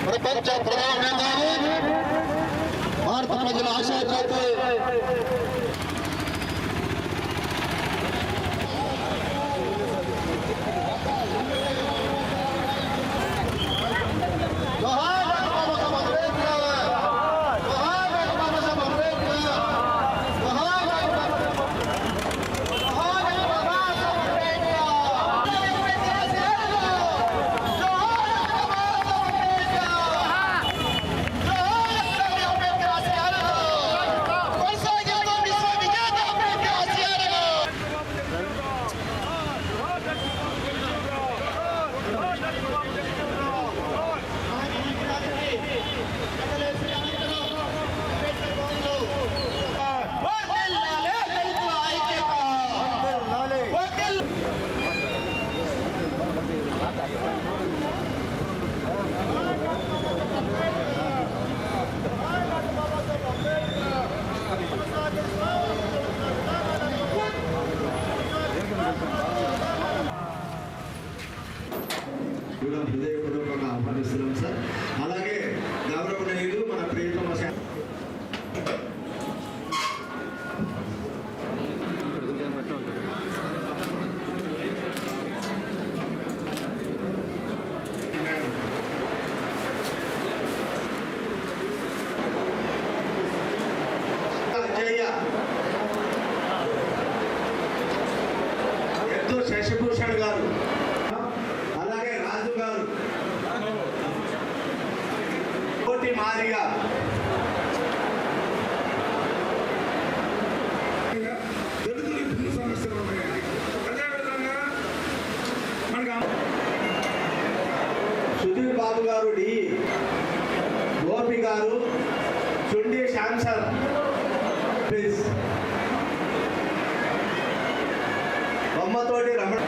ప్రపంచ ప్రధానమంత్రి భారత ప్రజల ఆశాజ్యోతి హృదయపూర్వకంగా ఆహ్వానిస్తున్నాం సార్. అలాగే గౌరవనీయులు మన ప్రియతమ ఎంతో శశిభూషణ్ గారు, అలాగే రాజు గారు, కోటి మారిగా సుధీర్ బాబు గారు, డి గోపి గారు, చుండి శాంసర్ ప్లీజ్, బొమ్మతోటి రమణ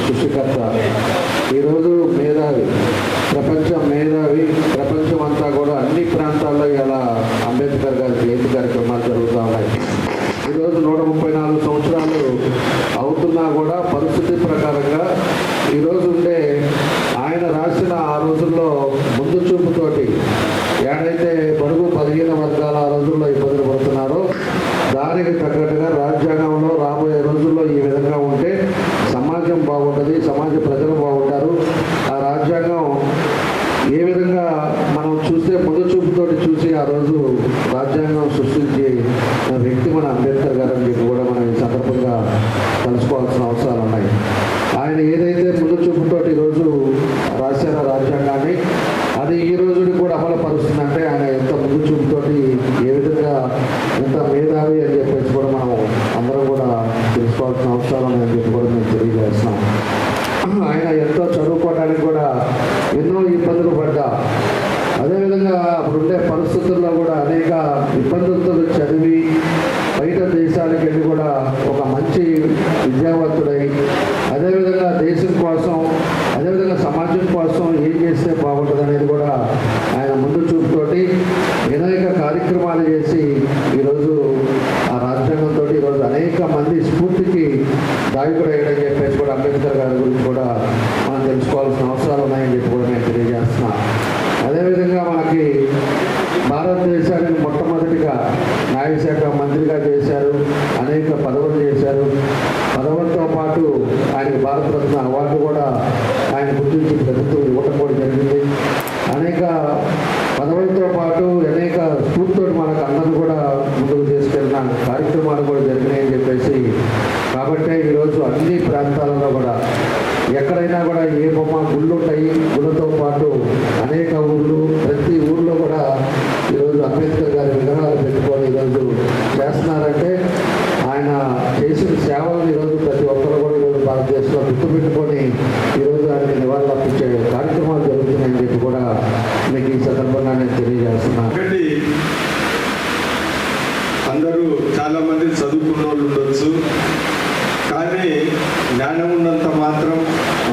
సృష్టికర్త. ఈరోజు మేధావి, ప్రపంచం అంతా కూడా అన్ని ప్రాంతాల్లో ఇలా అంబేద్కర్ గారి జయంతి కార్యక్రమాలు జరుగుతూ ఉన్నాయి. ఈరోజు 134 సంవత్సరాలు అవుతున్నా కూడా పరిస్థితి ప్రకారంగా ఈరోజు ఉండే ఆయన రాసిన ఆ రోజుల్లో ముందు చూపుతోటి ఏడైతే బడుగు 15 వర్గాల ఆ రోజుల్లో ఇబ్బందులు పడుతున్నారో దానికి తగ్గట్టుగా రాజ్యాంగంలో రాబోయే రోజుల్లో ఈ విధంగా ఉంటే సమాజం బాగుంటుంది, సమాజ ప్రజలు బాగుంటారు. ఆ రాజ్యాంగం ఏ విధంగా మనం చూస్తే ముందు చూపుతోటి చూసి ఆ రోజు రాజ్యాంగం సృష్టించి వ్యక్తి మన అంబేద్కర్ గారు అని చెప్పి కూడా మనం ఈ సందర్భంగా తెలుసుకోవాల్సిన అవసరాలు ఉన్నాయి. ఆయన ఏదైతే ముందు చూపుతోటి ఈరోజు రాసిన రాజ్యాంగాన్ని అది ఈ రోజుకి కూడా అమలు పరుస్తుందంటే ఆయన ఎంత ముందు చూపుతోటి ఏ విధంగా ఎంత మేధావి అని చెప్పేసి కూడా మనం అందరం కూడా తెలుసుకోవాల్సిన అవసరాలు ఉన్నాయని చెప్పి కూడా మేము తెలియజేస్తున్నాం. ఆయన ఎంతో చదువుకోవడానికి కూడా ఎన్నో ఇబ్బందులు పడ్డా, అదేవిధంగా అప్పుడుండే పరిస్థితుల్లో కూడా అనేక ఇబ్బందులతో చదివి బయట దేశాలకు వెళ్ళి కూడా ఒక మంచి విద్యావంతుడై అదేవిధంగా దేశం కోసం అదేవిధంగా సమాజం కోసం ఏం చేస్తే బాగుంటుంది అనేది కూడా ఆయన ముందు చూపుతోటి అనేక కార్యక్రమాలు చేసి ఈరోజు ఆ రాజ్యాంగంతో ఈరోజు అనేక మంది స్ఫూర్తికి దాయకుడు అయ్యాడని చెప్పేసి కూడా అంబేద్కర్ గారి గురించి కూడా మనం తెలుసుకోవాల్సిన అవసరాలు ఉన్నాయని చెప్పి కూడా నేను తెలియజేస్తున్నా. అదేవిధంగా మనకి భారతదేశానికి మొట్టమొదటిగా న్యాయశాఖ మంత్రిగా చేశారు, అనేక పదవులు చేశారు. పదవులతో పాటు ఆయనకు భారతరత్న అవార్డు కూడా ఆయన గుర్తించి ప్రభుత్వం ఇవ్వటం కూడా జరిగింది. అనేక పదవులతో పాటు అనేక స్ఫూర్తితో మనకు అందరూ కూడా ముందుకు తీసుకెళ్ళిన కార్యక్రమాలు కూడా జరిగినాయని చెప్పేసి కాబట్టే ఈరోజు అన్ని ప్రాంతాలలో కూడా ఎక్కడైనా కూడా ఏ బొమ్మ గుళ్ళు ఉంటాయి, గుళ్ళతో పాటు అనేక ఊళ్ళు, ప్రతి ఊళ్ళో కూడా ఈరోజు అంబేద్కర్ గారి విగ్రహాలు పెట్టుకొని ఈరోజు చేస్తున్నారంటే ఆయన చేసిన సేవలను ఈరోజు ప్రతి ఒక్కరు కూడా ఈరోజు భారతదేశంలో గుర్తుపెట్టుకొని ఈరోజు ఆయన నివాళులు అర్పించే కార్యక్రమాలు జరుగుతున్నాయని చెప్పి కూడా మీకు ఈ సందర్భంగా నేను తెలియజేస్తున్నాను. ఒకటి, అందరూ చాలామంది చదువుకున్న వాళ్ళు ఉండొచ్చు, కానీ జ్ఞానం ఉన్నంత మాత్రం,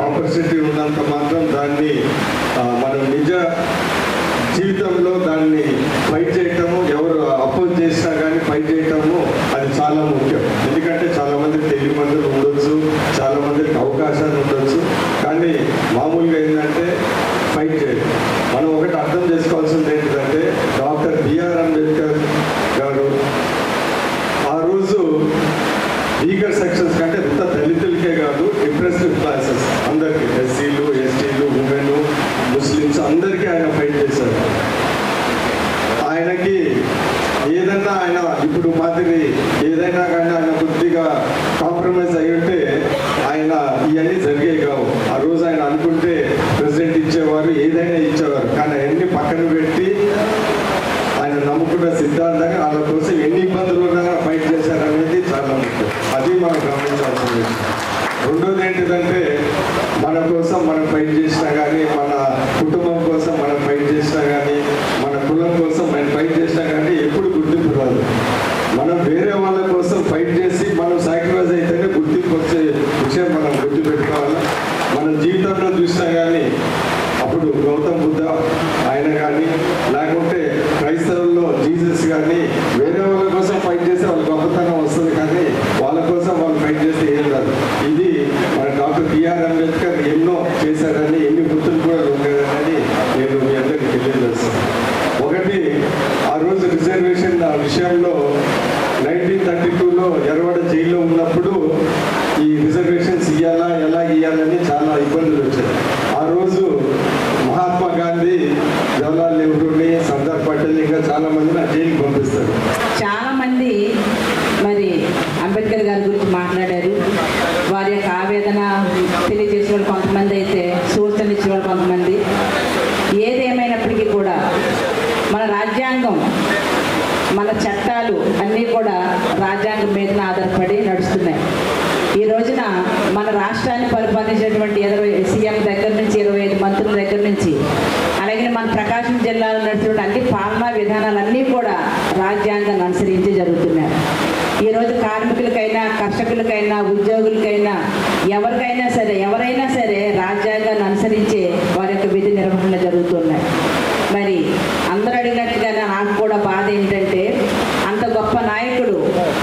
ఆపర్చునిటీ ఉన్నంత మాత్రం దాన్ని మనం నిజ జీవితంలో దాన్ని ఫైట్ చేయటము, ఎవరు అపోజ్ చేసినా కానీ ఫైట్ చేయటము అది చాలా ముఖ్యం. ఎందుకంటే చాలామంది తెలివి మందులు ఉండొచ్చు, చాలామందికి అవకాశాలు ఉండొచ్చు, కానీ మామూలుగా ఏంటంటే ఫైట్ చేయడం. మనం ఒకటి అర్థం చేసుకోవాల్సింది ఏంటంటే డాక్టర్ బిఆర్ అంబేద్కర్ గారు ఆ రోజు వీకర్ సెక్షన్స్ కంటే ఇంత దళితులకే కాదు, డిప్రెస్డ్ క్లాసెస్ అందరికీ, ఎస్సీలు, ఎస్టీలు, ఉమెన్, ముస్లిమ్స్ అందరికీ ఆయన ఫైట్ చేశారు. ఆయనకి ఏదన్నా ఆయన ఇప్పుడు మాదిరి ఏదైనా కానీ ఆయన కొద్దిగా కాంప్రమైజ్ అయి ఉంటే ఆయన ఇవన్నీ జరిగే కావు. ఆ రోజు ఆయన అనుకుంటే ప్రెసిడెంట్ ఇచ్చేవారు, ఏదైనా ఇచ్చేవారు, కానీ అవన్నీ పక్కన పెట్టి ఆయన నమ్ముకున్న సిద్ధాంతంగా వాళ్ళ కోసం ఎన్ని ఇబ్బందులు ఉన్నా ఫైట్ చేశారనేది చాలా ముఖ్యం. అది మనం గమనించాల్సిన విషయం. రెండోది ఏంటిదంటే మన కోసం మనం ఫైట్ చేసినా కానీ, మన కుటుంబం కోసం మనం ఫైట్ చేసినా కానీ, మన కులం కోసం మనం ఫైట్ చేసినా కానీ ఎప్పుడు గుర్తింపు రాదు. మనం వేరే వాళ్ళ కోసం ఫైట్ చేసి మనం సాక్రిఫైస్ అయితేనే గుర్తింపు వచ్చే విషయం మనం గుర్తుపెట్టుకోవాలి. మన జీవితంలో చూసినా కానీ అప్పుడు గౌతమ్ బుద్ధ ఆయన కానీ, లేకుంటే క్రైస్తవుల్లో జీసస్ కానీ వేరే వాళ్ళ కోసం ఫైట్ చేస్తే వాళ్ళ గొప్పతనం వస్తుంది, కానీ వాళ్ళ కోసం వాళ్ళు ఫైట్ చేస్తే ఏం రాదు. ఇది మన డాక్టర్ బిఆర్ అంబేద్కర్ ఎన్నో చేశారని, ఎన్ని గుర్తులు కూడా ఉండేదని నేను మీ అందరికీ తెలియజేస్తాను. ఒకటి, ఆ రోజు రిజర్వేషన్ విషయంలో 1932లో ఎర్రవాడ జైల్లో ఉన్నప్పుడు ఈ రిజర్వేషన్స్ ఇవ్వాలా, ఎలా ఇవ్వాలని చాలా ఇబ్బందులు వచ్చాయి. ఆ రోజు మహాత్మా గాంధీ, జవహర్లాల్ నెహ్రూని, సర్దార్ పటేల్ ఇంకా చాలా మందిని ఆ జైలుకి పంపిస్తారు. చాలా మంది మరి అంబేద్కర్ గారి గురించి మాట్లాడారు. వారి యొక్క ఆవేదన తెలియజేసే వాళ్ళు కొంతమంది అయితే, సూచనలు ఇచ్చే వాళ్ళు కొంతమంది. ఏదేమైనప్పటికీ కూడా మన రాజ్యాంగం, మన చట్టాలు అన్నీ కూడా రాజ్యాంగం మీద ఆధారపడి నడుస్తున్నాయి. ఈ రోజున మన రాష్ట్రాన్ని పరిపాలించేటువంటి 20 సీఎం దగ్గర నుంచి 25 మంత్రుల దగ్గర నుంచి, అలాగే మన ప్రకాశం జిల్లాలో నడుస్తున్న అన్ని పాలనా విధానాలన్నీ కూడా రాజ్యాంగాన్ని అనుసరించి జరుగుతున్నాయి. ఈరోజు కార్మికులకైనా, కర్షకులకైనా, ఉద్యోగులకైనా ఎవరైనా సరే రాజ్యాంగాన్ని అనుసరించే వారి యొక్క విధి నిర్వహణ జరుగుతున్నాయి. మరి అందరూ అడిగినట్టుగానే నాకు కూడా బాధ ఏంటంటే, అంత గొప్ప నాయకుడు,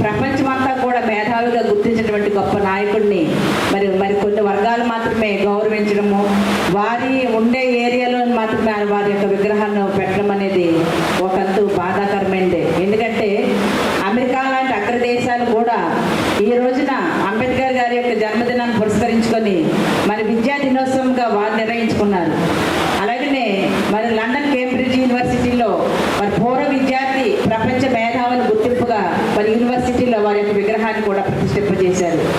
ప్రపంచమంతా కూడా మేధావిగా గుర్తించినటువంటి గొప్ప నాయకుడిని మరి కొన్ని వర్గాలు మాత్రమే గౌరవించడము, వారి ఉండే